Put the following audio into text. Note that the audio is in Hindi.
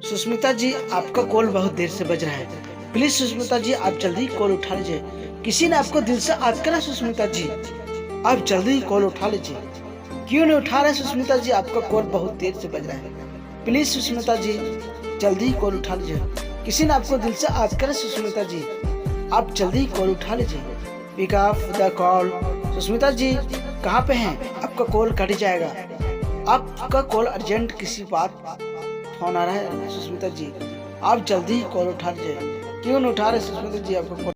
सुष्मिता जी, आपका कॉल बहुत देर से बज रहा है। प्लीज सुष्मिता जी, आप जल्दी कॉल उठा लीजिए। किसी ने आपको दिल से याद करा सुष्मिता जी, आप जल्दी कॉल उठा लीजिए। क्यों नहीं उठा रहे सुष्मिता जी, आपका कॉल बहुत देर से बज रहा है। प्लीज सुष्मिता जी, जल्दी कॉल उठा लीजिए। किसी ने आपको दिल से याद करा सुष्मिता जी, आप जल्दी कॉल उठा लीजिए। Pick up the call. Sushmita ji कहाँ पे हैं? आपका कॉल कट जाएगा। आपका कॉल अर्जेंट किसी बात फोन आ रहा है सुष्मिता जी, आप जल्दी कॉल उठा लीजिए। क्यों नहीं उठा रहे सुष्मिता जी, आपका कॉल